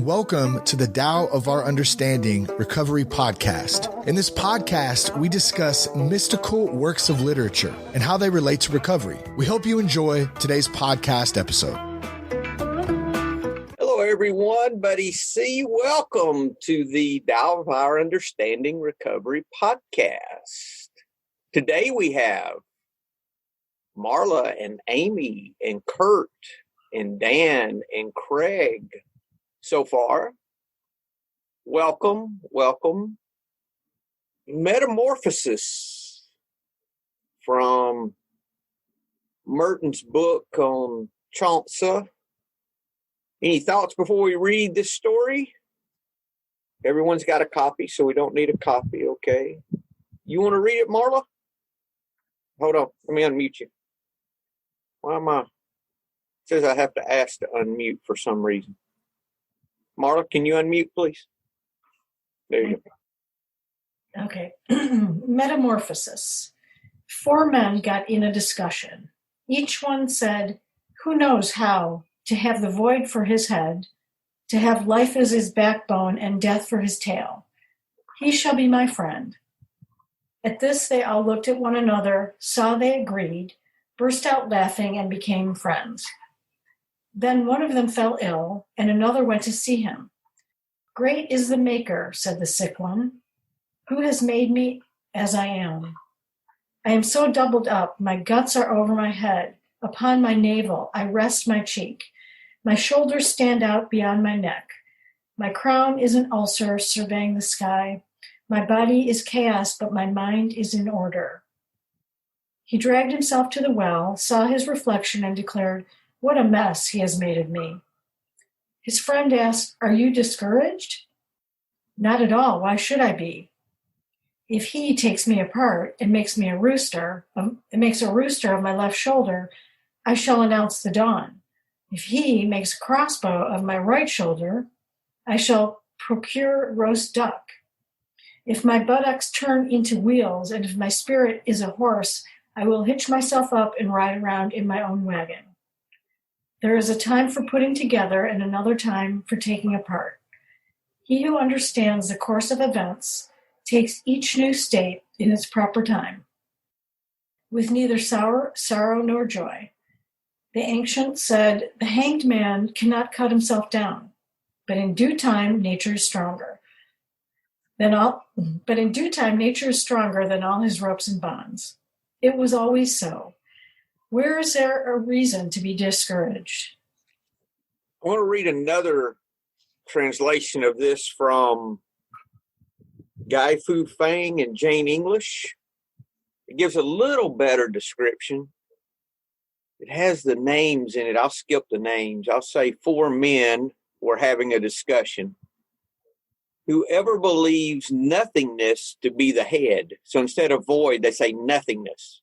and welcome to the Tao of Our Understanding Recovery Podcast. In this podcast, we discuss mystical works of literature and how they relate to recovery. We hope you enjoy today's podcast episode. Hello, everyone. Buddy C, welcome to the Tao of Our Understanding Recovery Podcast. Today we have Marla and Amy and Kurt and Dan and Craig. So far, welcome. Metamorphosis from Merton's book on Chuang. Any thoughts before we read this story? Everyone's got a copy, so we don't need a copy, okay? You want to read it, Marla? Hold on, let me unmute you. Why am I? It says I have to ask to unmute for some reason. Marla, can you unmute, please? There you go. Okay. Metamorphosis. 4 men got in a discussion. Each one said, "Who knows how to have the void for his head, to have life as his backbone and death for his tail? He shall be my friend." At this, they all looked at one another, saw they agreed, burst out laughing, and became friends. Then one of them fell ill, and another went to see him. "Great is the Maker," said the sick one, "who has made me as I am. I am so doubled up, my guts are over my head. Upon my navel I rest my cheek. My shoulders stand out beyond my neck. My crown is an ulcer surveying the sky. My body is chaos, but my mind is in order." He dragged himself to the well, saw his reflection, and declared, "What a mess he has made of me." His friend asked, "Are you discouraged?" "Not at all. Why should I be? If he takes me apart and makes a rooster of my left shoulder, I shall announce the dawn. If he makes a crossbow of my right shoulder, I shall procure roast duck. If my buttocks turn into wheels, and if my spirit is a horse, I will hitch myself up and ride around in my own wagon. There is a time for putting together and another time for taking apart. He who understands the course of events takes each new state in its proper time, with neither sorrow nor joy. The ancient said, the hanged man cannot cut himself down, but in due time nature is stronger than all his ropes and bonds. It was always so. Where is there a reason to be discouraged? I want to read another translation of this from Guy Fu Fang and Jane English. It gives a little better description. It has the names in it. I'll skip the names. I'll say 4 men were having a discussion. Whoever believes nothingness to be the head, so instead of void, they say nothingness.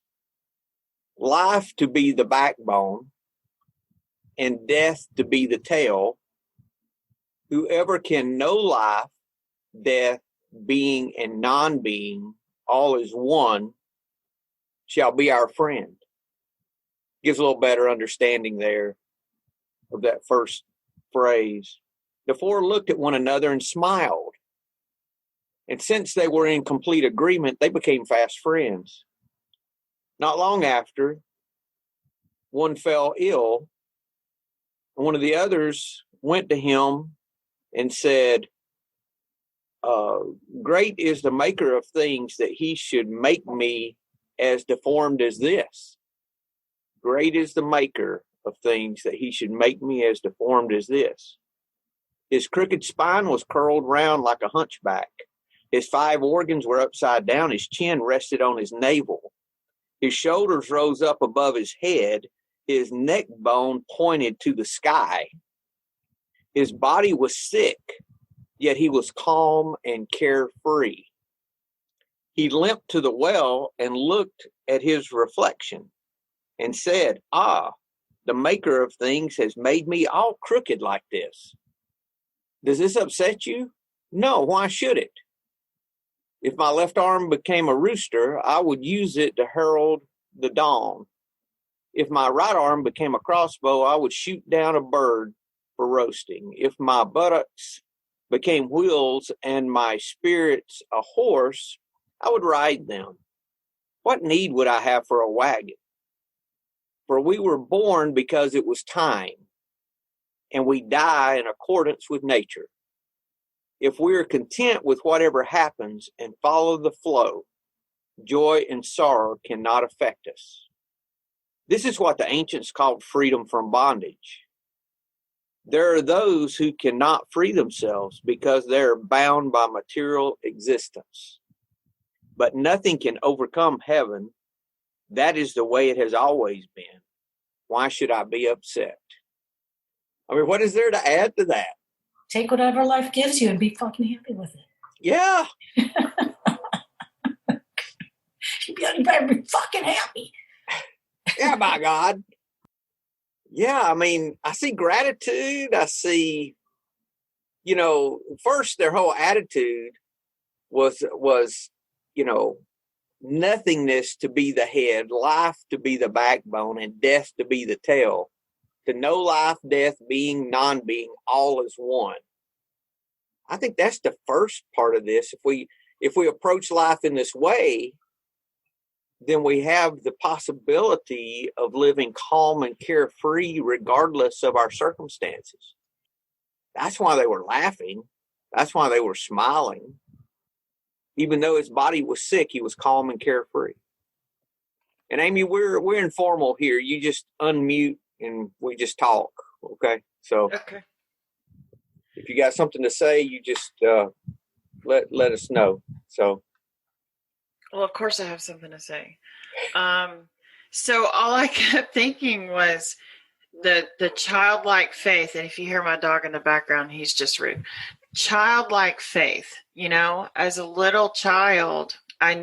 Life to be the backbone, and death to be the tail. Whoever can know life, death, being, and non-being, all is one, shall be our friend. Gives a little better understanding there of that first phrase. The 4 looked at one another and smiled. And since they were in complete agreement, they became fast friends. Not long after, one fell ill, and one of the others went to him and said, "Great is the Maker of things that he should make me as deformed as this. Great is the Maker of things that he should make me as deformed as this. His crooked spine was curled round like a hunchback. His 5 organs were upside down. His chin rested on his navel. His shoulders rose up above his head. His neck bone pointed to the sky. His body was sick, yet he was calm and carefree. He limped to the well and looked at his reflection and said, 'Ah, the Maker of things has made me all crooked like this. Does this upset you? No, why should it? If my left arm became a rooster, I would use it to herald the dawn. If my right arm became a crossbow, I would shoot down a bird for roasting. If my buttocks became wheels and my spirits a horse, I would ride them. What need would I have for a wagon? For we were born because it was time, and we die in accordance with nature. If we are content with whatever happens and follow the flow, joy and sorrow cannot affect us. This is what the ancients called freedom from bondage. There are those who cannot free themselves because they are bound by material existence. But nothing can overcome heaven. That is the way it has always been. Why should I be upset? I mean, what is there to add to that? Take whatever life gives you and be fucking happy with it. Yeah. You better be fucking happy. Yeah, by God. Yeah, I mean, I see gratitude. I see, first their whole attitude was, nothingness to be the head, life to be the backbone, and death to be the tail. To know life, death, being, non-being, all is one. I think that's the first part of this. If we approach life in this way, then we have the possibility of living calm and carefree regardless of our circumstances. That's why they were laughing. That's why they were smiling. Even though his body was sick, he was calm and carefree. And Amy, we're informal here. You just unmute and we just talk. Okay. So Okay. if you got something to say, you just let us know. So. Well, of course I have something to say. So all I kept thinking was the childlike faith. And if you hear my dog in the background, he's just rude. Childlike faith, as a little child, I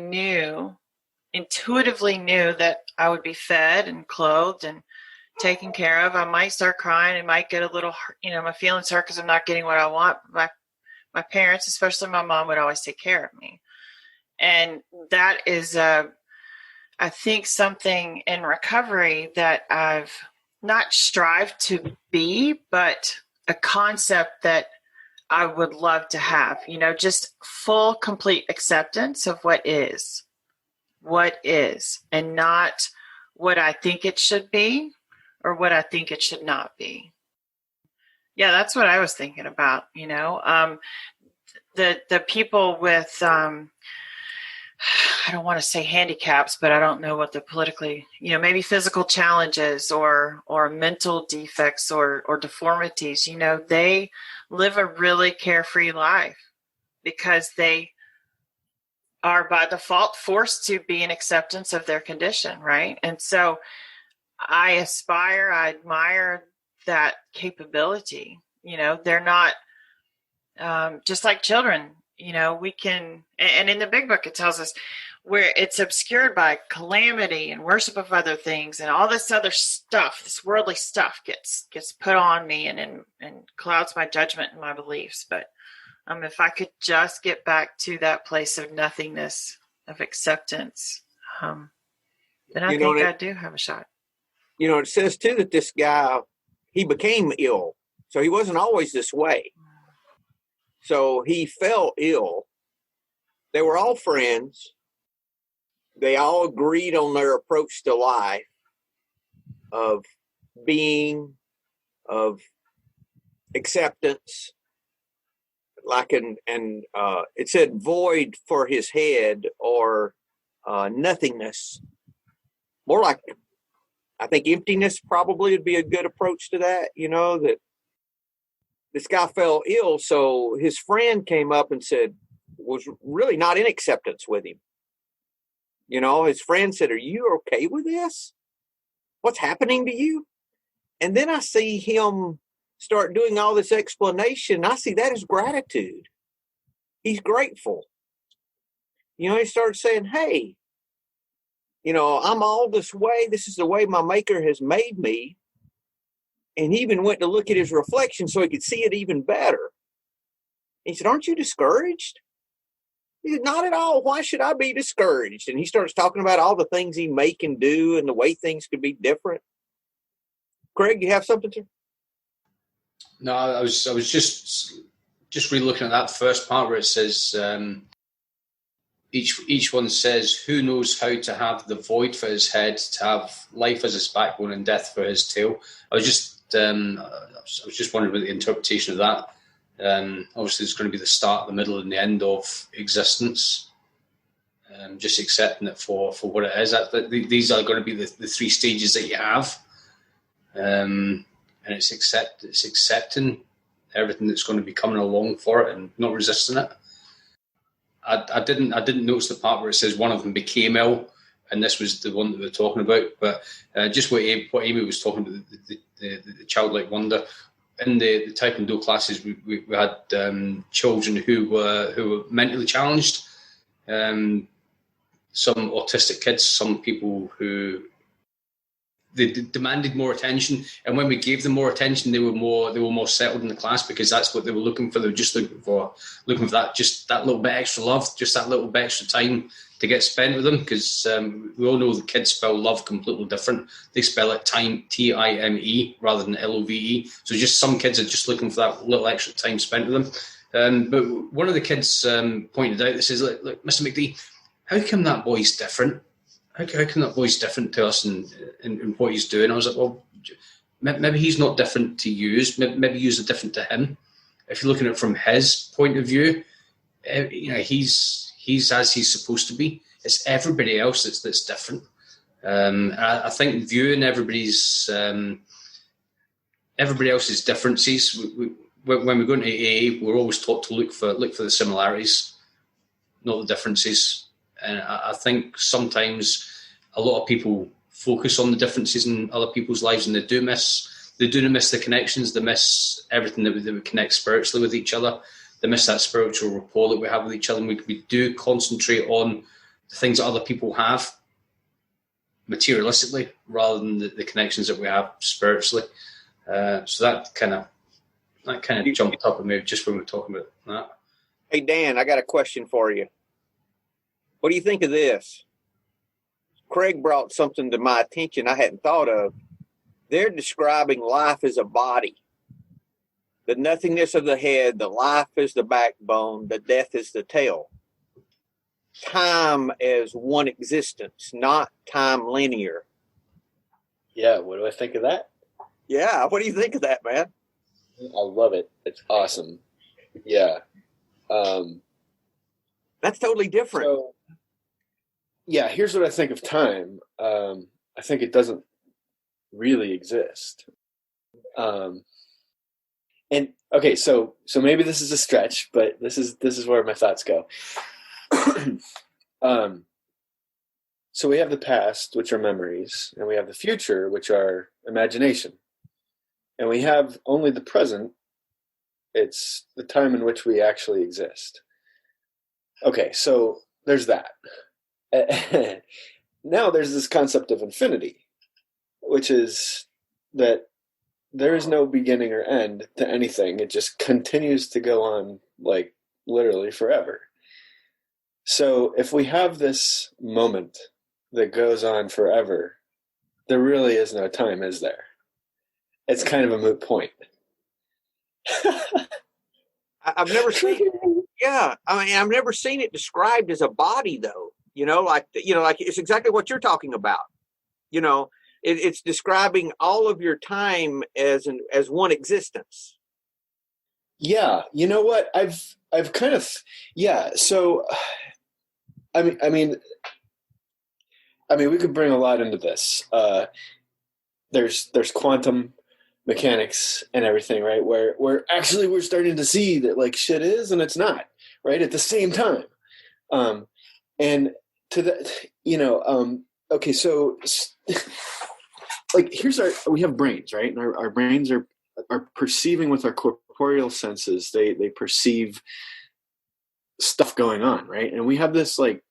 intuitively knew that I would be fed and clothed and taken care of. I might start crying and might get a little, my feelings hurt because I'm not getting what I want. My parents, especially my mom, would always take care of me. And that is, I think, something in recovery that I've not strived to be, but a concept that I would love to have, just full, complete acceptance of what is, and not what I think it should be or what I think it should not be. Yeah, that's what I was thinking about, the people with, I don't want to say handicaps, but I don't know what the politically, maybe physical challenges or mental defects or deformities, they live a really carefree life because they are by default forced to be in acceptance of their condition, right? And so I admire that capability. They're not just like children. We can, and in the big book, it tells us where it's obscured by calamity and worship of other things and all this other stuff, this worldly stuff gets put on me and clouds my judgment and my beliefs. But if I could just get back to that place of nothingness, of acceptance, then I think I do have a shot. It says too that this guy, he became ill. So he wasn't always this way. So he fell ill. They were all friends. They all agreed on their approach to life of being, of acceptance. And it said void for his head or nothingness. More like, I think emptiness probably would be a good approach to that, that this guy fell ill, so his friend came up and was really not in acceptance with him. His friend said, "Are you okay with this? What's happening to you?" And then I see him start doing all this explanation. I see that as gratitude. He's grateful. He starts saying, "Hey, I'm all this way. This is the way my maker has made me." And he even went to look at his reflection so he could see it even better. He said, "Aren't you discouraged?" He said, "Not at all. Why should I be discouraged?" And he starts talking about all the things he may can do and the way things could be different. Craig, you have something to? No, I was just re-looking at that first part where it says each one says, "Who knows how to have the void for his head, to have life as his backbone, and death for his tail." I was just wondering about the interpretation of that. Obviously, it's going to be the start, the middle, and the end of existence. Just accepting it for what it is. These are going to be the three stages that you have, and it's accepting everything that's going to be coming along for it and not resisting it. I didn't notice the part where it says one of them became ill, and this was the one that we're talking about. But just what Amy was talking about, the childlike wonder. In the Taekwondo classes, we had children who were mentally challenged, some autistic kids, some people who they demanded more attention, and when we gave them more attention, they were more settled in the class, because that's what they were looking for. They were just looking for that, just that little bit extra love, just that little bit extra time to get spent with them, because we all know the kids spell love completely different. They spell it time, Time, rather than Love. So just some kids are just looking for that little extra time spent with them. But one of the kids pointed out, this is, look, Mr. McD, how come that boy's different? How come that boy's different to us in what he's doing? I was like, well, maybe he's not different to you. Maybe you are different to him. If you're looking at it from his point of view, he's as he's supposed to be. It's everybody else that's different. I think viewing everybody else's differences. When we go into AA, we're always taught to look for the similarities, not the differences. And I think sometimes a lot of people focus on the differences in other people's lives, and they do miss the connections. They miss everything that we connect spiritually with each other. They miss that spiritual rapport that we have with each other. And we do concentrate on the things that other people have materialistically, rather than the connections that we have spiritually. So that kind of jumped up at me just when we were talking about that. Hey, Dan, I got a question for you. What do you think of this? Craig brought something to my attention I hadn't thought of. They're describing life as a body. The nothingness of the head, the life is the backbone, the death is the tail. Time as one existence, not time linear. Yeah, what do I think of that? Yeah, what do you think of that, man? I love it. It's awesome. Yeah. That's totally different. So, yeah, here's what I think of time. I think it doesn't really exist. And okay, so maybe this is a stretch, but this is where my thoughts go. So we have the past, which are memories, and we have the future, which are imagination. And we have only the present. It's the time in which we actually exist. Okay, so there's that. Now there's this concept of infinity, which is that there is no beginning or end to anything. It just continues to go on, like, literally forever. So if we have this moment that goes on forever, there really is no time, is there? It's kind of a moot point. I've never seen it. Yeah, I mean, I've never seen it described as a body, though. Like it's exactly what you're talking about. It's describing all of your time as one existence. Yeah, you know what? I've kind of, yeah. So, I mean, we could bring a lot into this. There's quantum mechanics and everything, right? Where actually we're starting to see that, like, shit is and it's not, right, at the same time. And to that, okay, so like, we have brains, right? And our brains are perceiving with our corporeal senses. They perceive stuff going on, right? And we have this, like,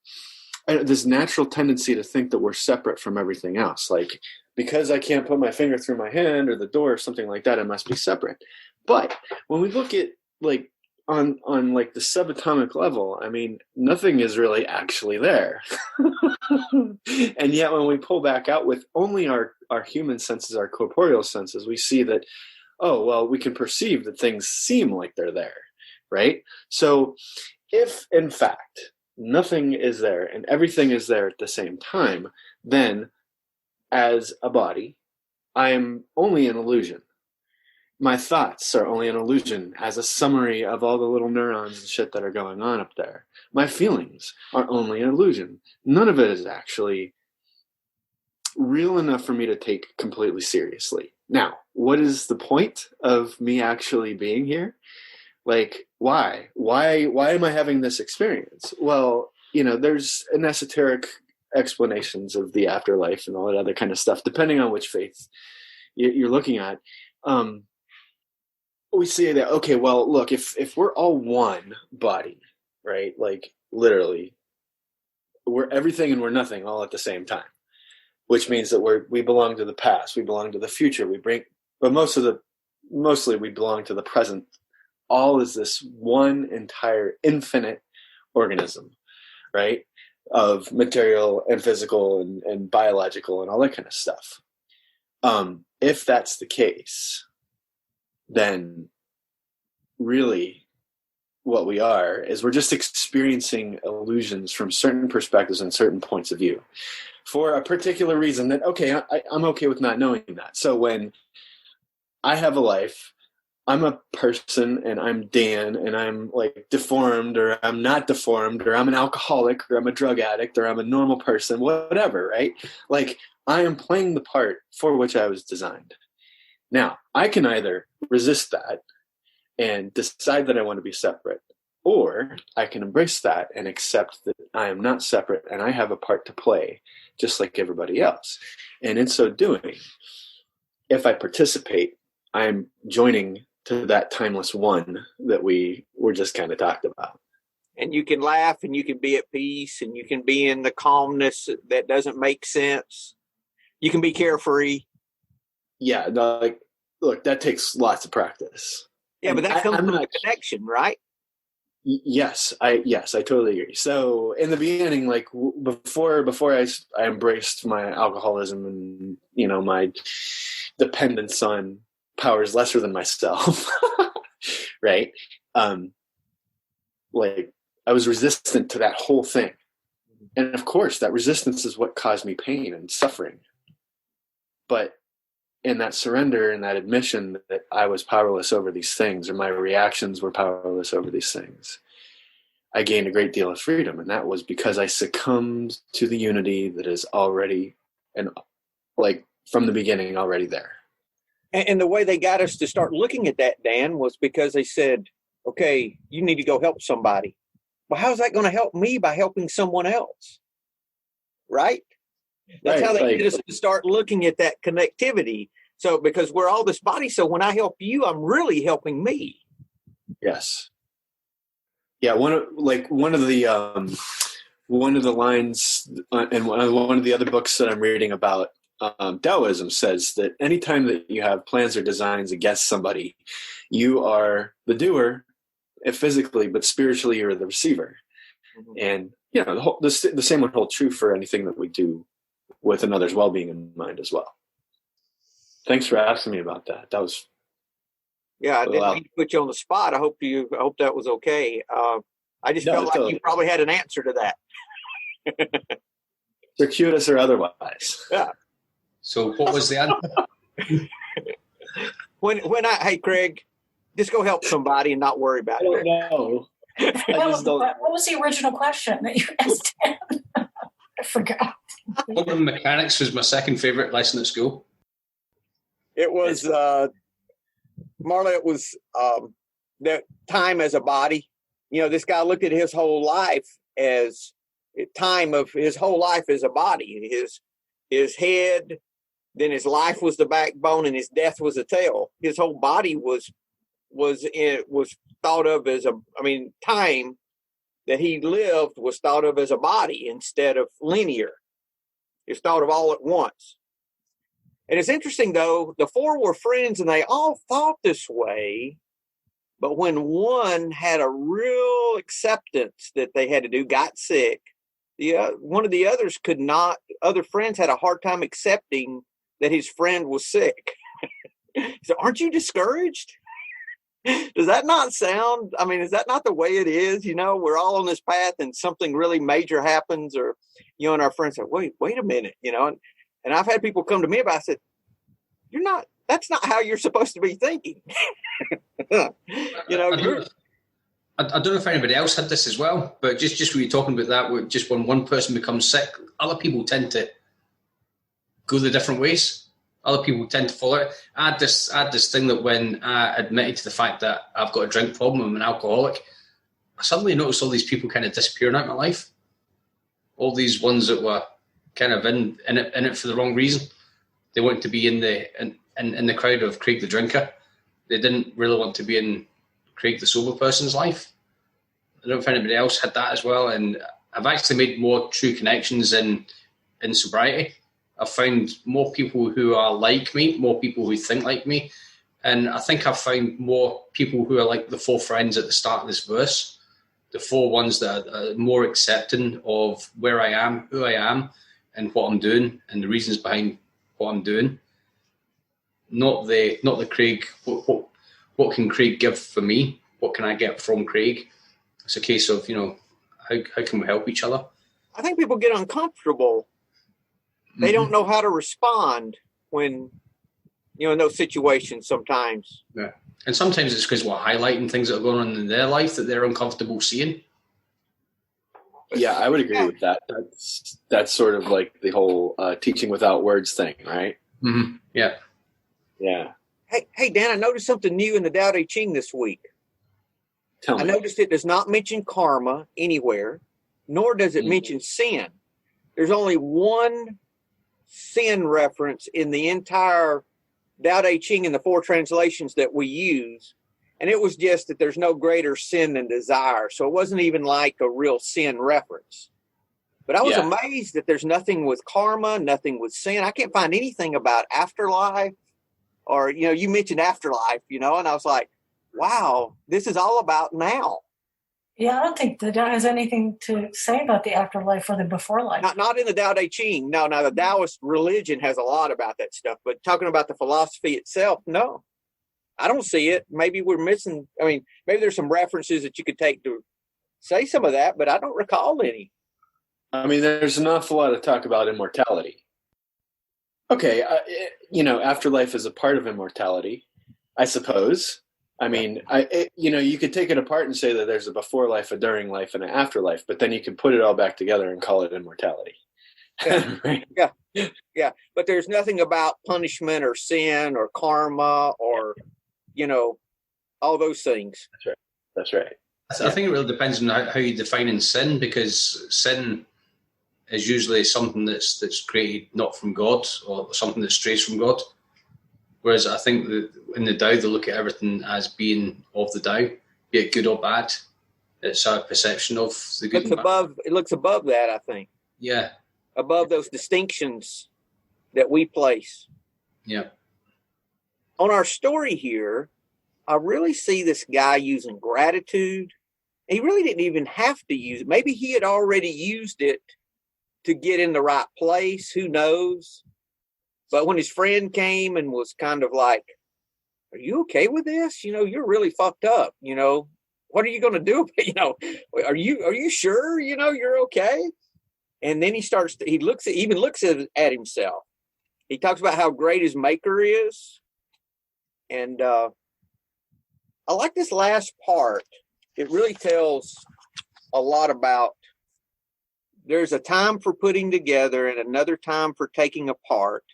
this natural tendency to think that we're separate from everything else. Like, because I can't put my finger through my hand or the door or something like that, it must be separate. But when we look at, like, on like the subatomic level, I mean, nothing is really actually there. And yet when we pull back out with only our human senses, our corporeal senses, we see that, oh, well, we can perceive that things seem like they're there, right? So if, in fact, nothing is there and everything is there at the same time, then as a body, I am only an illusion. My thoughts are only an illusion as a summary of all the little neurons and shit that are going on up there. My feelings are only an illusion. None of it is actually real enough for me to take completely seriously. Now, what is the point of me actually being here? Like, why? Why am I having this experience? Well, there's an esoteric explanations of the afterlife and all that other kind of stuff, depending on which faith you're looking at. We say that, okay, well, look, if we're all one body, right? Like literally, we're everything and we're nothing all at the same time, which means that we belong to the past, we belong to the future, but mostly we belong to the present. All is this one entire infinite organism, right? Of material and physical and biological and all that kind of stuff. If that's the case, then really what we are is we're just experiencing illusions from certain perspectives and certain points of view for a particular reason that, okay, I'm okay with not knowing that. So when I have a life, I'm a person and I'm Dan and I'm like deformed or I'm not deformed or I'm an alcoholic or I'm a drug addict or I'm a normal person, whatever, right? Like I am playing the part for which I was designed. Now, I can either resist that and decide that I want to be separate, or I can embrace that and accept that I am not separate and I have a part to play just like everybody else. And in so doing, if I participate, I'm joining to that timeless one that we were just kind of talked about. And you can laugh and you can be at peace and you can be in the calmness that doesn't make sense. You can be carefree. Yeah, no, like, look, that takes lots of practice. Yeah, but that comes from the connection, right? Yes, I totally agree. So in the beginning, like before I embraced my alcoholism and my dependence on powers lesser than myself, right? Like I was resistant to that whole thing, and of course, that resistance is what caused me pain and suffering. But in that surrender and that admission that I was powerless over these things, or my reactions were powerless over these things, I gained a great deal of freedom. And that was because I succumbed to the unity that is already, and like from the beginning, already there. And the way they got us to start looking at that, Dan, was because they said, okay, you need to go help somebody. Well, how's that going to help me by helping someone else? Right? That's how they get us to start looking at that connectivity. So because we're all this body, so when I help you, I'm really helping me. Yes. Yeah, one of the lines in one of the other books that I'm reading about Taoism says that anytime that you have plans or designs against somebody, you are the doer physically, but spiritually you're the receiver. Mm-hmm. And the same would hold true for anything that we do with another's well-being in mind as well. Thanks for asking me about that. That was I didn't mean to put you on the spot. I hope that was okay. I just felt like you probably had an answer to that. Circuitous or otherwise. Yeah. So what was the answer? Hey Craig, just go help somebody and not worry about it. I don't know. What was the original question that you asked him? I forgot. Quantum mechanics was my second favorite lesson at school. It was Marla. It was that time as a body. This guy looked at his whole life as time of his whole life as a body. His head, then his life was the backbone, and his death was the tail. His whole body was thought of as time that he lived was thought of as a body instead of linear. It's thought of all at once. And it's interesting, though, the four were friends and they all thought this way. But when one had a real acceptance that they had to do, got sick, one of the others could not, other friends had a hard time accepting that his friend was sick. So aren't you discouraged? Does that not sound, I mean, is that not the way it is? You know, we're all on this path and something really major happens, or, you know, and our friends say, wait a minute, you know, and I've had people come to me about, I said, that's not how you're supposed to be thinking. You know, I don't know if anybody else had this as well, but just when you're talking about that, just when one person becomes sick, other people tend to go the different ways. Other people tend to follow it. I had this thing that when I admitted to the fact that I've got a drink problem, I'm an alcoholic, I suddenly noticed all these people kind of disappearing out of my life. All these ones that were kind of in it for the wrong reason. They wanted to be in the crowd of Craig the drinker. They didn't really want to be in Craig the sober person's life. I don't know if anybody else had that as well. And I've actually made more true connections in sobriety. I've found more people who are like me, more people who think like me. And I think I've found more people who are like the 4 friends at the start of this verse, the 4 ones that are more accepting of where I am, who I am, and what I'm doing, and the reasons behind what I'm doing. Not the Craig, what can Craig give for me? What can I get from Craig? It's a case of, you know, how can we help each other? I think people get uncomfortable. They don't know how to respond when, you know, in those situations sometimes. Yeah. And sometimes it's because we're highlighting things that are going on in their life that they're uncomfortable seeing. Yeah, I would agree with that. That's sort of like the whole teaching without words thing, right? Mm-hmm. Yeah. Yeah. Hey, Dan, I noticed something new in the Tao Te Ching this week. Tell me. I noticed it does not mention karma anywhere, nor does it mention sin. There's only one sin reference in the entire Tao Te Ching in the 4 translations that we use, and it was just that there's no greater sin than desire. So it wasn't even like a real sin reference. But I was amazed that there's nothing with karma, nothing with sin. I can't find anything about afterlife, or, you know, you mentioned afterlife, you know, and I was like, wow, this is all about now. Yeah, I don't think the Tao has anything to say about the afterlife or the before life. Not in the Tao Te Ching. No, the Taoist religion has a lot about that stuff. But talking about the philosophy itself, no. I don't see it. Maybe we're missing. I mean, maybe there's some references that you could take to say some of that, but I don't recall any. I mean, there's an awful lot of talk about immortality. Okay, you know, afterlife is a part of immortality, I suppose. I mean, you know, you could take it apart and say that there's a before life, a during life, and an afterlife, but then you can put it all back together and call it immortality. Yeah. Right? Yeah. But there's nothing about punishment or sin or karma or, you know, all those things. That's right. I think it really depends on how you define sin, because sin is usually something that's created not from God, or something that strays from God. Whereas I think that in the Tao, they look at everything as being of the Tao, be it good or bad. It's our perception of the good and bad. It looks above that, I think. Yeah. Above those distinctions that we place. Yeah. On our story here, I really see this guy using gratitude. He really didn't even have to use it. Maybe he had already used it to get in the right place. Who knows? But when his friend came and was kind of like, are you okay with this? You know, you're really fucked up. You know, what are you going to do? You know, are you sure, you know, you're okay? And then he even looks at himself. He talks about how great his maker is. And I like this last part. It really tells a lot about there's a time for putting together and another time for taking apart.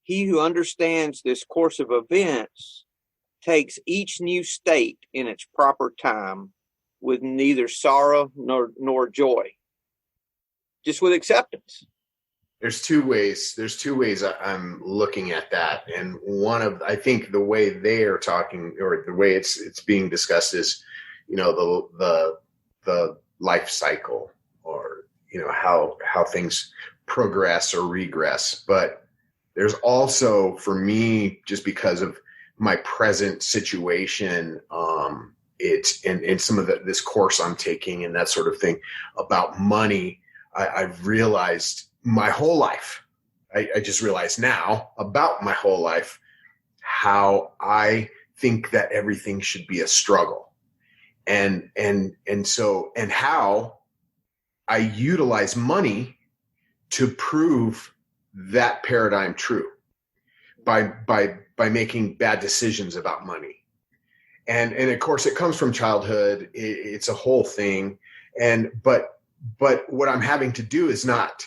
He who understands this course of events takes each new state in its proper time with neither sorrow nor joy, just with acceptance. There's two ways I'm looking at that. And one of, I think the way they are talking, or the way it's being discussed, is, you know, the life cycle, or, you know, how things progress or regress. But there's also, for me, just because of my present situation, it's and some of this course I'm taking and that sort of thing about money, I've realized my whole life. I just realized now about my whole life how I think that everything should be a struggle, and how I utilize money to prove that paradigm true by making bad decisions about money. And of course it comes from childhood. It's a whole thing. But what I'm having to do is not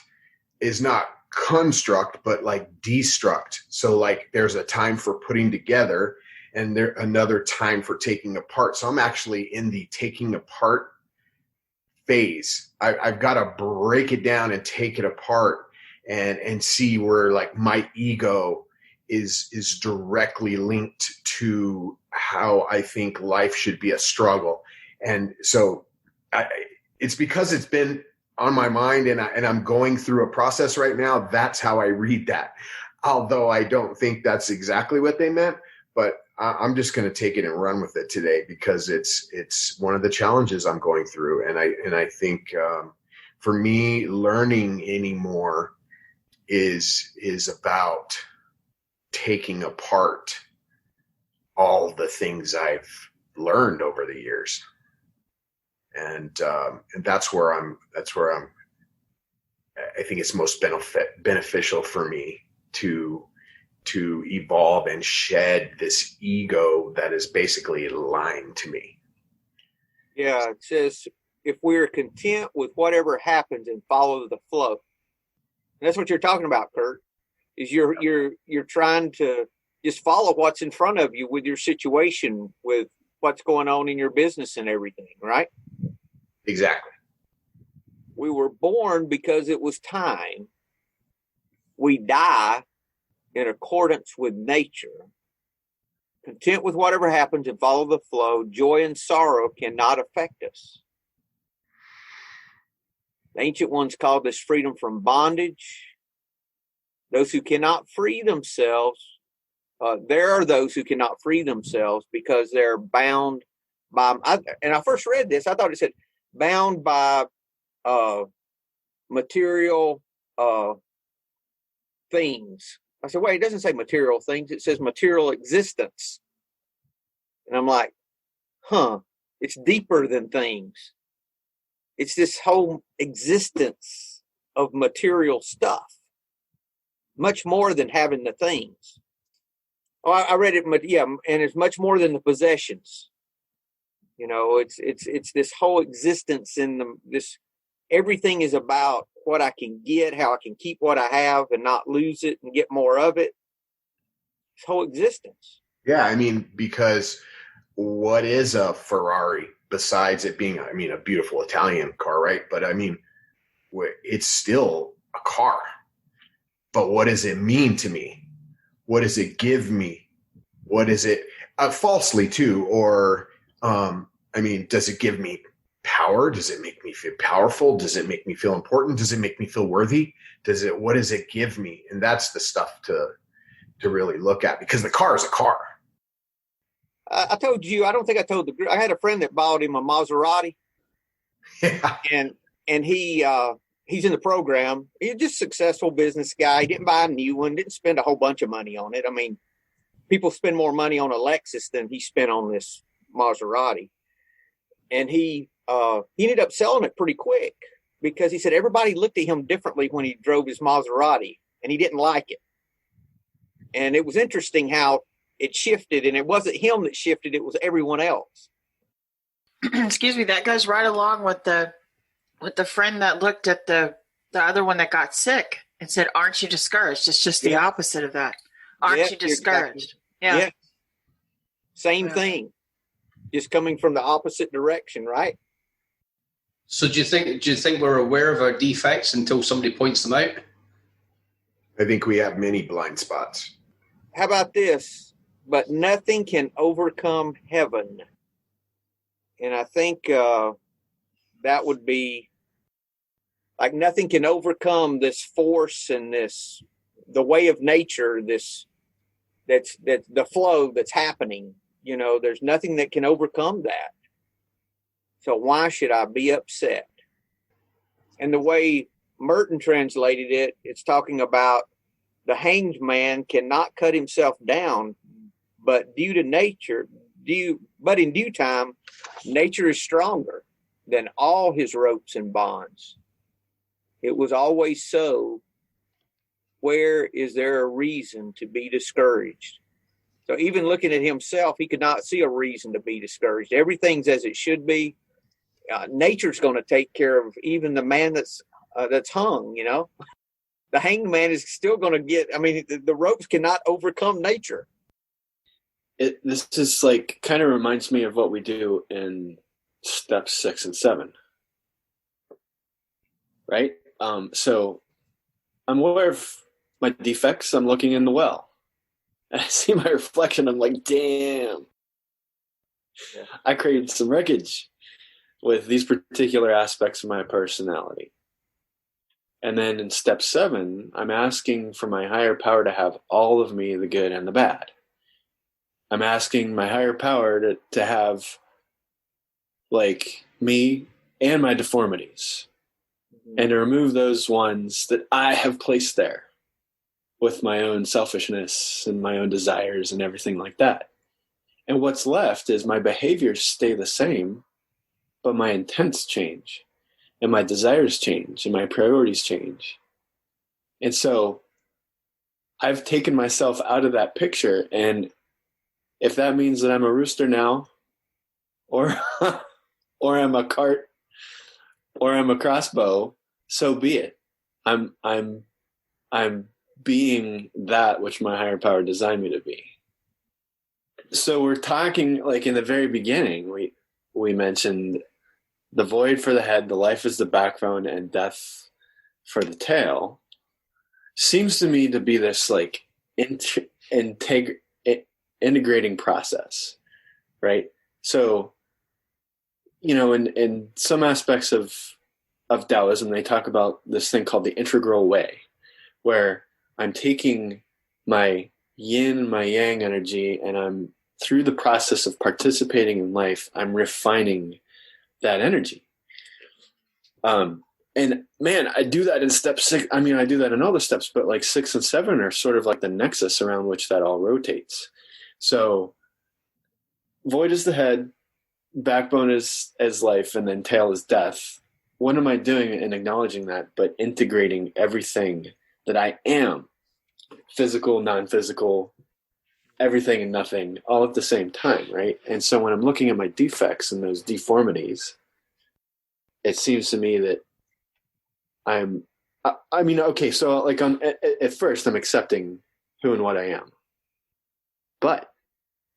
construct, but like destruct. So like there's a time for putting together and there another time for taking apart. So I'm actually in the taking apart phase. I've got to break it down and take it apart and see where like my ego is directly linked to how I think life should be a struggle. And so it's because it's been on my mind and I'm going through a process right now. That's how I read that. Although I don't think that's exactly what they meant, but I'm just going to take it and run with it today because it's one of the challenges I'm going through. And I think for me, learning anymore is about taking apart all the things I've learned over the years. And that's where I think it's most beneficial for me to evolve and shed this ego that is basically lying to me. Yeah, it says if we're content with whatever happens and follow the flow. And that's what you're talking about, Kurt. Is you're trying to just follow what's in front of you with your situation, with what's going on in your business and everything, right? Exactly. We were born because it was time. We die in accordance with nature. Content with whatever happens and follow the flow. Joy and sorrow cannot affect us. The ancient ones called this freedom from bondage. Those who cannot free themselves, there are those who cannot free themselves because they're bound by, and I first read this, I thought it said bound by material things. I said, wait, it doesn't say material things. It says material existence. And I'm like, it's deeper than things. It's this whole existence of material stuff. Much more than having the things. Oh, I read it, yeah, and it's much more than the possessions. You know, it's this whole existence in this. Everything is about what I can get, how I can keep what I have and not lose it and get more of it. This whole existence. Yeah, I mean, because what is a Ferrari besides it being, I mean, a beautiful Italian car, right? But I mean, it's still a car. But what does it mean to me? What does it give me? What is it falsely too? Or, I mean, does it give me power? Does it make me feel powerful? Does it make me feel important? Does it make me feel worthy? What does it give me? And that's the stuff to really look at, because the car is a car. I told you, I don't think I told the group. I had a friend that bought him a Maserati. Yeah. And he's in the program. He's just a successful business guy. He didn't buy a new one, didn't spend a whole bunch of money on it. I mean, people spend more money on a Lexus than he spent on this Maserati. And he ended up selling it pretty quick because he said everybody looked at him differently when he drove his Maserati, and he didn't like it. And it was interesting how it shifted, and it wasn't him that shifted, it was everyone else. Excuse me, that goes right along with the friend that looked at the other one that got sick and said, aren't you discouraged? It's just the opposite of that. Aren't you discouraged? Exactly. Yeah. Same thing. Just coming from the opposite direction, right? So do you think we're aware of our defects until somebody points them out? I think we have many blind spots. How about this? But nothing can overcome heaven. And I think that would be like nothing can overcome this force and the way of nature, that's the flow that's happening. You know, there's nothing that can overcome that. So why should I be upset? And the way Merton translated it, it's talking about the hanged man cannot cut himself down but but in due time, nature is stronger than all his ropes and bonds. It was always so. Where is there a reason to be discouraged? So even looking at himself, he could not see a reason to be discouraged. Everything's as it should be. Nature's going to take care of even the man that's hung, you know. The hanged man is still going to get, I mean, the ropes cannot overcome nature. This is like, kind of reminds me of what we do in steps 6 and 7. Right? So I'm aware of my defects. I'm looking in the well. And I see my reflection. I'm like, damn. Yeah. I created some wreckage with these particular aspects of my personality. And then in step 7, I'm asking for my higher power to have all of me, the good and the bad. I'm asking my higher power to have like me and my deformities, and to remove those ones that I have placed there with my own selfishness and my own desires and everything like that. And what's left is my behaviors stay the same, but my intents change, and my desires change, and my priorities change. And so I've taken myself out of that picture, and if that means that I'm a rooster now, or or I'm a cart, or I'm a crossbow, so be it. I'm being that which my higher power designed me to be. So we're talking, like in the very beginning, we mentioned the void for the head, the life is the backbone, and death for the tail. Seems to me to be this like integrating process, right? So, you know, in some aspects of Taoism, they talk about this thing called the integral way, where I'm taking my yin, my yang energy, and I'm, through the process of participating in life, I'm refining that energy. And man, I do that in step 6. I mean, I do that in all the steps, but like 6 and 7 are sort of like the nexus around which that all rotates. So void is the head, backbone is life, and then tail is death. What am I doing in acknowledging that, but integrating everything that I am, physical, non-physical, everything and nothing, all at the same time, right? And so when I'm looking at my defects and those deformities, it seems to me that I mean, okay, so like at first I'm accepting who and what I am. But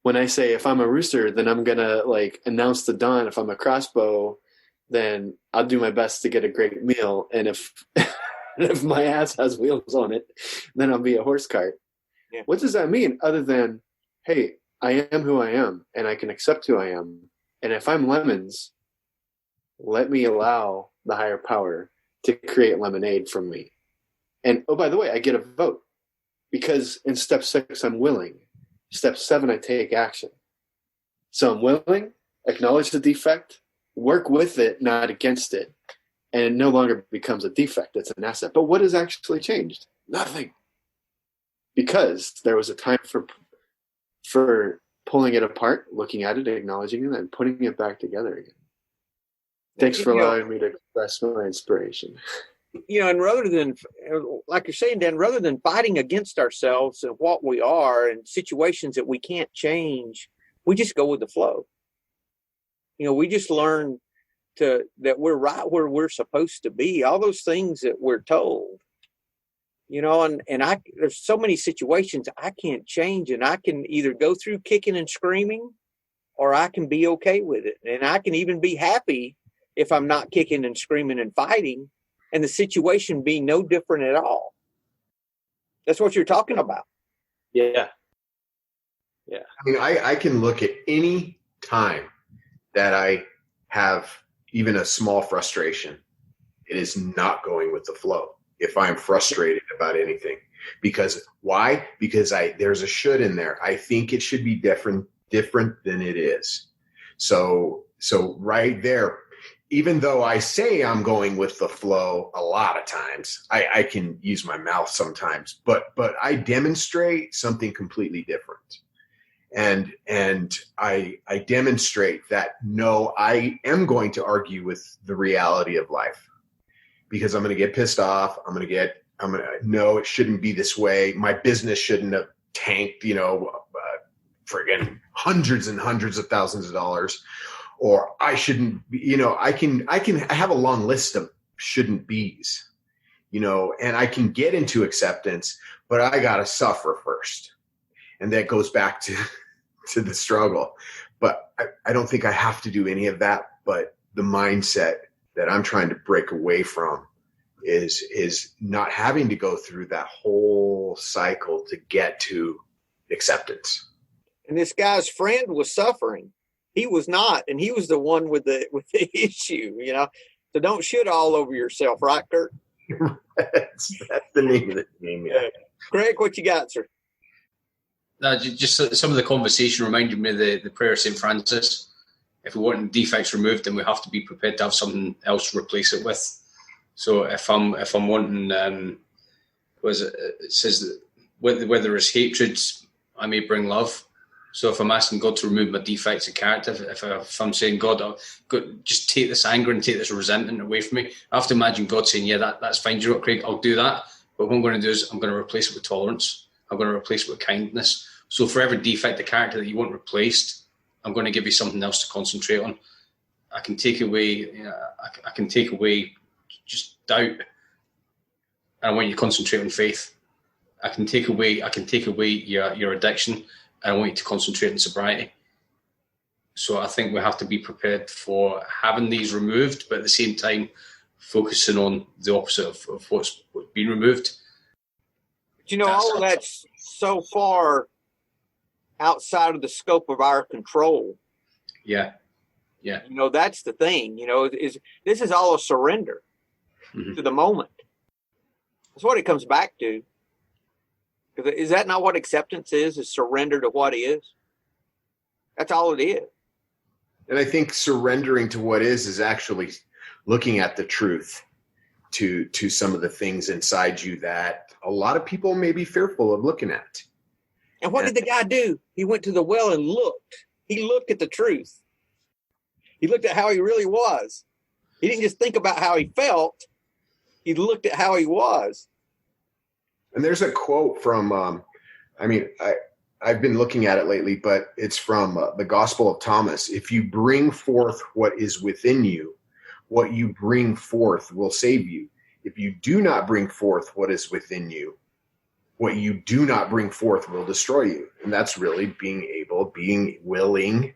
when I say if I'm a rooster, then I'm going to like announce the dawn. If I'm a crossbow, then I'll do my best to get a great meal. And if if my ass has wheels on it, then I'll be a horse cart. Yeah. What does that mean other than, hey, I am who I am and I can accept who I am. And if I'm lemons, let me allow the higher power to create lemonade from me. And oh, by the way, I get a vote because in step 6, I'm willing. Step 7, I take action. So I'm willing, acknowledge the defect, work with it, not against it. And it no longer becomes a defect. It's an asset. But what has actually changed? Nothing. Because there was a time for pulling it apart, looking at it, acknowledging it, and putting it back together again. Thanks for allowing me to express my inspiration. You know, and rather than, like you're saying, Dan, rather than fighting against ourselves and what we are and situations that we can't change, we just go with the flow. You know, we just learn that we're right where we're supposed to be. All those things that we're told, you know, and there's so many situations I can't change, and I can either go through kicking and screaming, or I can be okay with it. And I can even be happy if I'm not kicking and screaming and fighting, and the situation being no different at all. That's what you're talking about. Yeah. Yeah. I mean, I can look at any time that I have even a small frustration. It is not going with the flow if I'm frustrated about anything. Because why? Because there's a should in there. I think it should be different than it is. So right there, even though I say I'm going with the flow a lot of times, I can use my mouth sometimes, but I demonstrate something completely different. And I demonstrate that, no, I am going to argue with the reality of life, because I'm going to get pissed off. No, it shouldn't be this way. My business shouldn't have tanked, friggin' hundreds and hundreds of thousands of dollars, or I shouldn't be, I have a long list of shouldn't be's, and I can get into acceptance, but I got to suffer first. And that goes back to the struggle. But I don't think I have to do any of that. But the mindset that I'm trying to break away from is not having to go through that whole cycle to get to acceptance. And this guy's friend was suffering. He was not, and he was the one with the issue, So don't shit all over yourself, right, Kurt? That's the name of the game. Yeah. Craig, what you got, sir? Just some of the conversation reminded me of the prayer of St. Francis. If we want defects removed, then we have to be prepared to have something else to replace it with. So if I'm wanting, it says that where there is hatred, I may bring love. So if I'm asking God to remove my defects of character, if I'm saying, God, just take this anger and take this resentment away from me, I have to imagine God saying, yeah, that's fine, you know what, Craig, I'll do that. But what I'm going to do is I'm going to replace it with tolerance. I'm going to replace it with kindness. So for every defect of character that you want replaced, I'm going to give you something else to concentrate on. I can take away, I can take away just doubt, and I want you to concentrate on faith. I can take away your addiction, and I want you to concentrate on sobriety. So I think we have to be prepared for having these removed, but at the same time, focusing on the opposite of what's been removed. All of that's so far outside of the scope of our control. Yeah. That's the thing. This is all a surrender to the moment. That's what it comes back to. Is that not what acceptance is? Is surrender to what is? That's all it is. And I think surrendering to what is actually looking at the truth to some of the things inside you that a lot of people may be fearful of looking at. And what did the guy do? He went to the well and looked. He looked at the truth. He looked at how he really was. He didn't just think about how he felt. He looked at how he was. And there's a quote from, I've been looking at it lately, but it's from the Gospel of Thomas. If you bring forth what is within you, what you bring forth will save you. If you do not bring forth what is within you, what you do not bring forth will destroy you. And that's really being willing,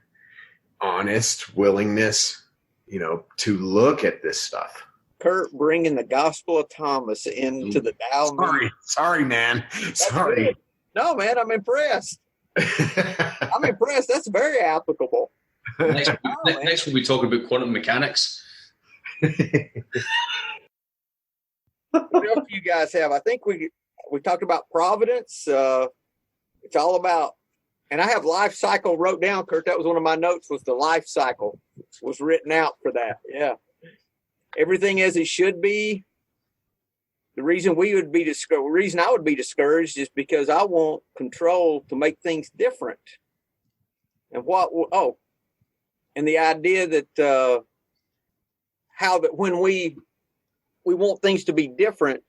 honest, willingness, to look at this stuff. Kurt bringing the Gospel of Thomas into the Tao. Sorry, man. Sorry. Good. No, man, I'm impressed. I'm impressed. That's very applicable. Next we'll be talking about quantum mechanics. What else do you guys have? I think we talked about providence. It's all about, and I have life cycle wrote down, Kurt. That was one of my notes, was the life cycle was written out for that. Yeah. Everything as it should be. The reason I would be discouraged is because I want control to make things different. And and the idea that how that when we want things to be different,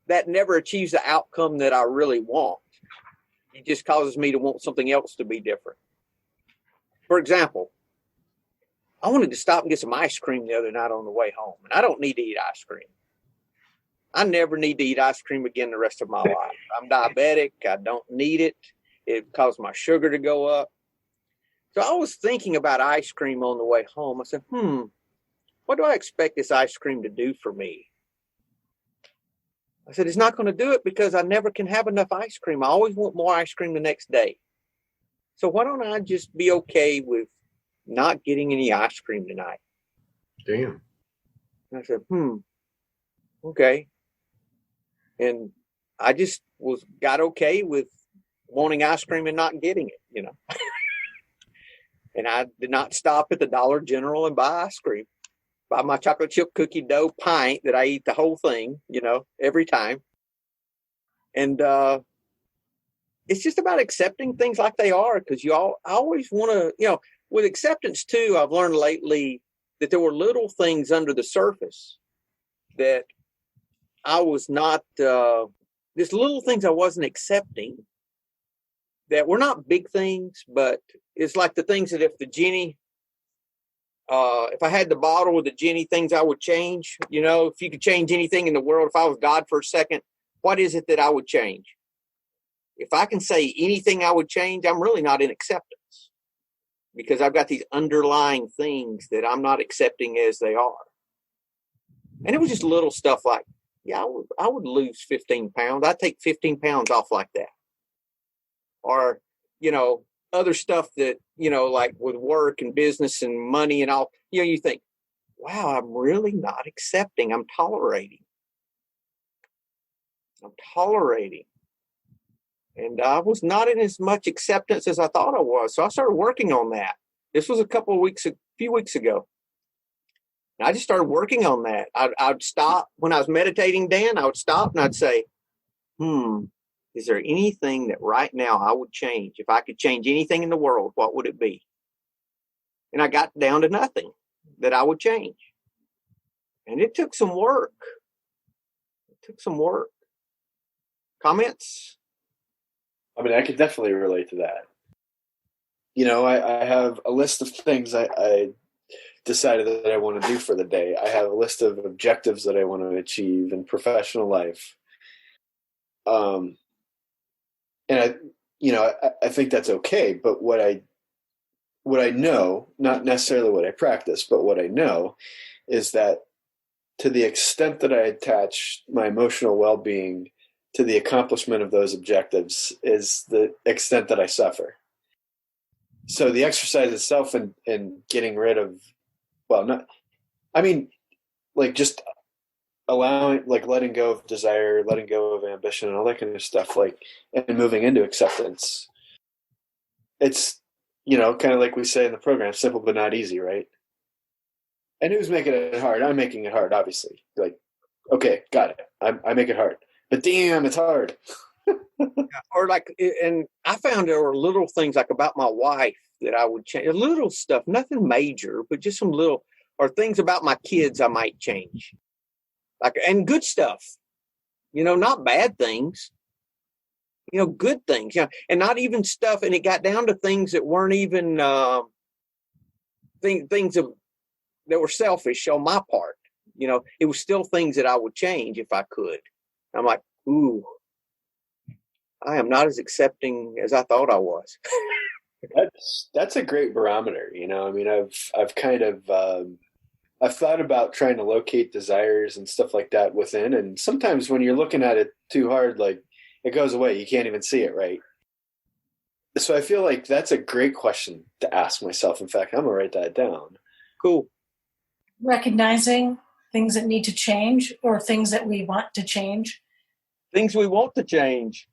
that never achieves the outcome that I really want. It just causes me to want something else to be different. For example, I wanted to stop and get some ice cream the other night on the way home, and I don't need to eat ice cream. I never need to eat ice cream again the rest of my life. I'm diabetic. I don't need it. It caused my sugar to go up. So I was thinking about ice cream on the way home. I said, what do I expect this ice cream to do for me? I said, it's not going to do it because I never can have enough ice cream. I always want more ice cream the next day. So why don't I just be okay with not getting any ice cream tonight? Damn. And I said, okay. And I just got okay with wanting ice cream and not getting it, And I did not stop at the Dollar General and buy ice cream. Buy my chocolate chip cookie dough pint that I eat the whole thing, every time. And it's just about accepting things like they are, because I always want to, with acceptance too, I've learned lately that there were little things under the surface that I was not, just little things I wasn't accepting that were not big things, but it's like the things that if the genie, if I had the bottle with the genie, things I would change, if you could change anything in the world, if I was God for a second, what is it that I would change? If I can say anything I would change, I'm really not in acceptance, because I've got these underlying things that I'm not accepting as they are. And it was just little stuff like, I would lose 15 pounds. I'd take 15 pounds off like that. Or, other stuff that, like with work and business and money and all, you think, wow, I'm really not accepting. I'm tolerating. And I was not in as much acceptance as I thought I was. So I started working on that. This was a few weeks ago. And I just started working on that. I'd stop when I was meditating, Dan, I would stop and I'd say, is there anything that right now I would change? If I could change anything in the world, what would it be? And I got down to nothing that I would change. And it took some work. Comments? I mean, I could definitely relate to that. I have a list of things I decided that I want to do for the day. I have a list of objectives that I want to achieve in professional life. And I think that's okay. But what I know, not necessarily what I practice, but what I know is that to the extent that I attach my emotional well-being to the accomplishment of those objectives is the extent that I suffer. So the exercise itself and getting rid of, just allowing, letting go of desire, letting go of ambition and all that kind of stuff, and moving into acceptance. It's, kind of like we say in the program, simple but not easy, right? And who's making it hard? I'm making it hard, obviously. Okay, got it. I make it hard. But damn, it's hard. And I found there were little things about my wife that I would change. Little stuff, nothing major, but just some little, or things about my kids I might change. And good stuff, not bad things, good things, and not even stuff. And it got down to things that weren't even things that were selfish on my part. It was still things that I would change if I could. I'm like, ooh, I am not as accepting as I thought I was. That's a great barometer. I've kind of, I've thought about trying to locate desires and stuff like that within. And sometimes when you're looking at it too hard, it goes away. You can't even see it, right? So I feel like that's a great question to ask myself. In fact, I'm going to write that down. Cool. Recognizing things that need to change or things that we want to change. Things we want to change.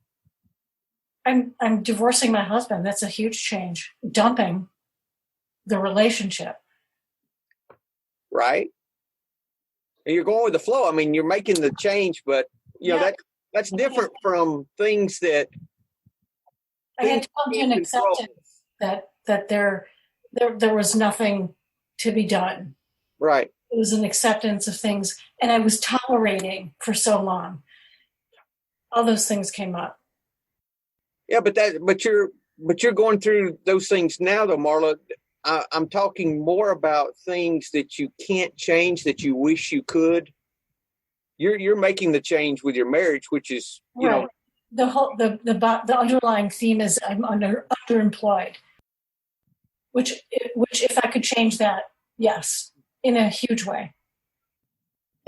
I'm divorcing my husband. That's a huge change. Dumping the relationship. Right. And you're going with the flow. I mean, you're making the change, but that's different from things that I had to come to an acceptance that there was nothing to be done. Right. It was an acceptance of things, and I was tolerating for so long. All those things came up. Yeah, but you're going through those things now, though, Marla. I'm talking more about things that you can't change that you wish you could. You're making the change with your marriage, which is the underlying theme is I'm underemployed. Which if I could change that, yes, in a huge way.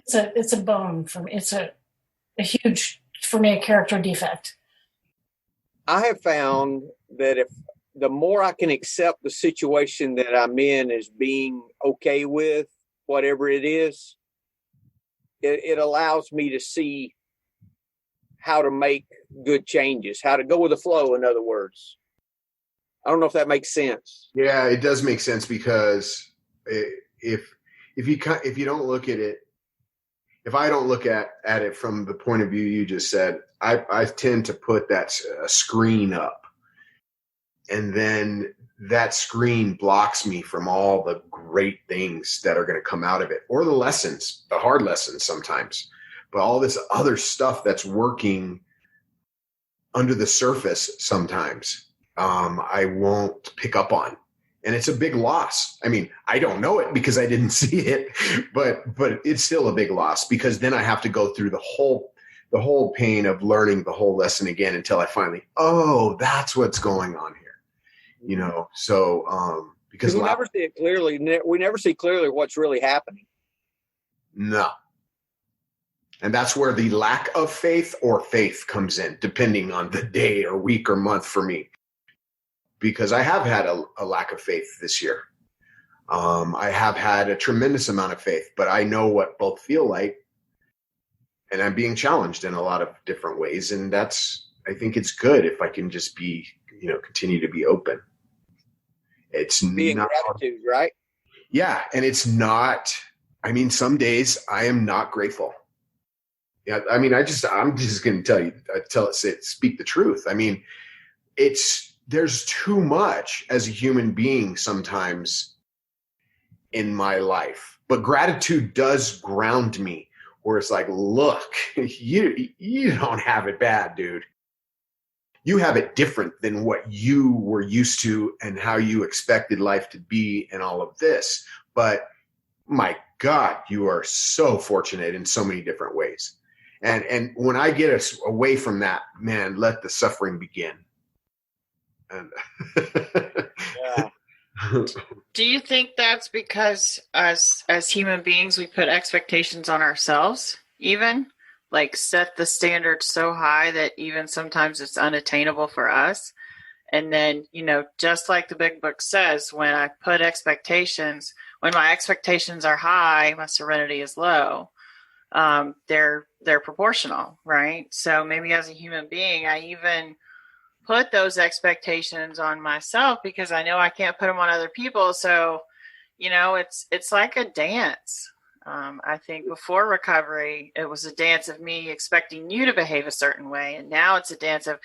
It's a bone for me. It's a huge, for me, a character defect. I have found that if the more I can accept the situation that I'm in as being okay with whatever it is, it allows me to see how to make good changes, how to go with the flow, in other words. I don't know if that makes sense. Yeah, it does make sense, because if you don't look at it, if I don't look at it from the point of view you just said, I tend to put that screen up, and then that screen blocks me from all the great things that are going to come out of it, or the lessons, the hard lessons sometimes, but all this other stuff that's working under the surface sometimes, I won't pick up on. And it's a big loss. I mean, I don't know it because I didn't see it, but it's still a big loss, because then I have to go through the whole pain of learning the whole lesson again until I finally, oh, that's what's going on here. So because we never see it clearly. We never see clearly what's really happening. No. And that's where the lack of faith or faith comes in, depending on the day or week or month for me. Because I have had a lack of faith this year. I have had a tremendous amount of faith, but I know what both feel like, and I'm being challenged in a lot of different ways. And I think it's good if I can just be, continue to be open. It's being not gratitude, right? Yeah. And it's not, some days I am not grateful. Yeah. I'm just going to speak the truth. There's too much as a human being sometimes in my life, but gratitude does ground me, where it's like, look, you don't have it bad, dude. You have it different than what you were used to and how you expected life to be and all of this. But my God, you are so fortunate in so many different ways. And when I get us away from that, man, let the suffering begin. And Yeah. Do you think that's because as human beings we put expectations on ourselves, even like set the standard so high that even sometimes it's unattainable for us? And then, just like the big book says, when my expectations are high, my serenity is low. They're proportional, right? So maybe as a human being, I even put those expectations on myself because I know I can't put them on other people. So, it's like a dance. I think before recovery, it was a dance of me expecting you to behave a certain way. And now it's a dance of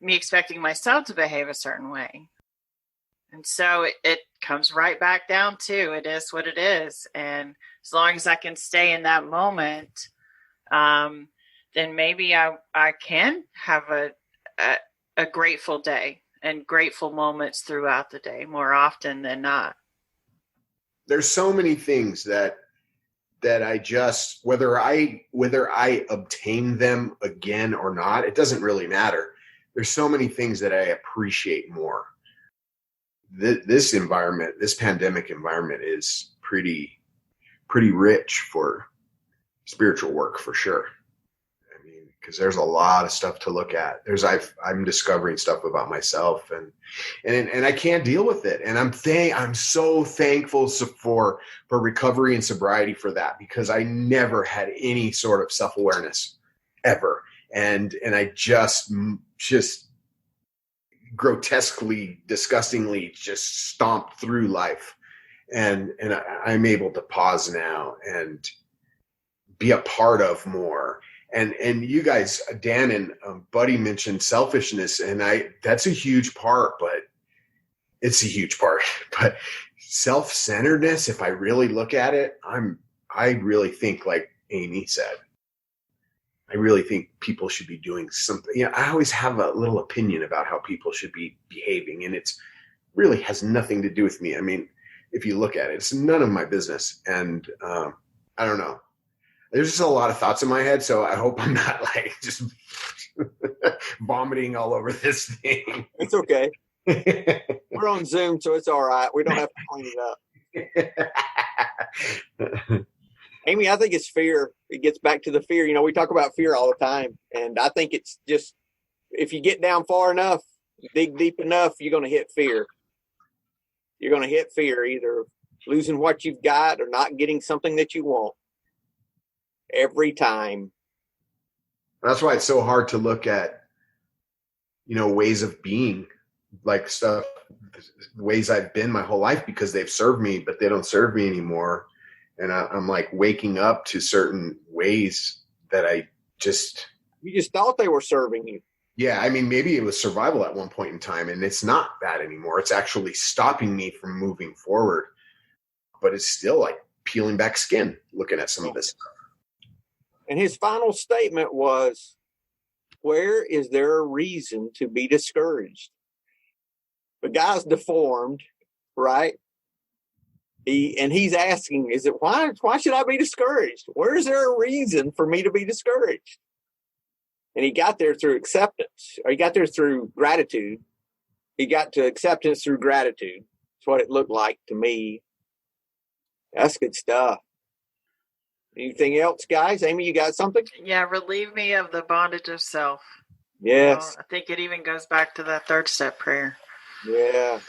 me expecting myself to behave a certain way. And so it comes right back down to it is what it is. And as long as I can stay in that moment, then maybe I can have a grateful day and grateful moments throughout the day more often than not. There's so many things that I just, whether I obtain them again or not, it doesn't really matter. There's so many things that I appreciate more. This environment, this pandemic environment, is pretty rich for spiritual work, for sure. Because there's a lot of stuff to look at. I'm discovering stuff about myself, and I can't deal with it. And I'm so thankful for recovery and sobriety for that, because I never had any sort of self-awareness ever. And I just grotesquely, disgustingly just stomped through life. And I'm able to pause now and be a part of more. And you guys, Dan and Buddy mentioned selfishness, and that's a huge part, but it's a huge part. But self-centeredness, if I really look at it, I really think, like Amy said, I really think people should be doing something. I always have a little opinion about how people should be behaving, and it's really has nothing to do with me. If you look at it, it's none of my business. And I don't know. There's just a lot of thoughts in my head, so I hope I'm not like just vomiting all over this thing. It's okay. We're on Zoom, so it's all right. We don't have to clean it up. Amy, I think it's fear. It gets back to the fear. We talk about fear all the time, and I think it's just, if you get down far enough, dig deep enough, you're going to hit fear. You're going to hit fear, either losing what you've got or not getting something that you want. Every time. That's why it's so hard to look at, ways of being, like ways I've been my whole life, because they've served me, but they don't serve me anymore. And I'm like waking up to certain ways that you just thought they were serving you. Yeah, I mean, maybe it was survival at one point in time, and it's not that anymore. It's actually stopping me from moving forward. But it's still like peeling back skin looking at some of this stuff. And his final statement was, where is there a reason to be discouraged? The guy's deformed, right? He's asking, why should I be discouraged? Where is there a reason for me to be discouraged? And he got there through acceptance, or he got there through gratitude. He got to acceptance through gratitude. That's what it looked like to me. That's good stuff. Anything else, guys? Amy, you got something? Yeah, relieve me of the bondage of self. Yes. I think it even goes back to that third step prayer. Yeah.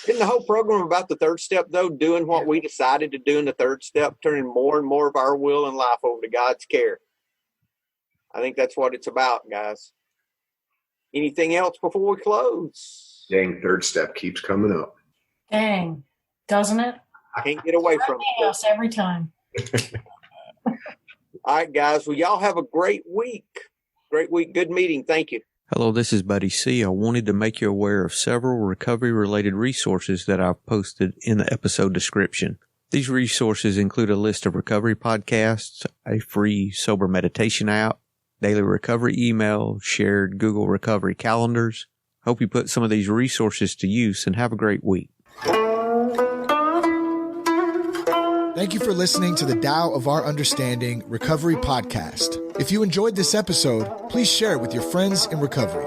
Isn't the whole program about the third step, though, doing what we decided to do in the third step, turning more and more of our will and life over to God's care? I think that's what it's about, guys. Anything else before we close? Dang, third step keeps coming up. Dang, doesn't it? I can't get away from it. Us every time. All right, guys. Well, y'all have a great week. Great week. Good meeting. Thank you. Hello, this is Buddy C. I wanted to make you aware of several recovery-related resources that I've posted in the episode description. These resources include a list of recovery podcasts, a free sober meditation app, daily recovery email, shared Google recovery calendars. Hope you put some of these resources to use and have a great week. Thank you for listening to the Tao of Our Understanding Recovery Podcast. If you enjoyed this episode, please share it with your friends in recovery.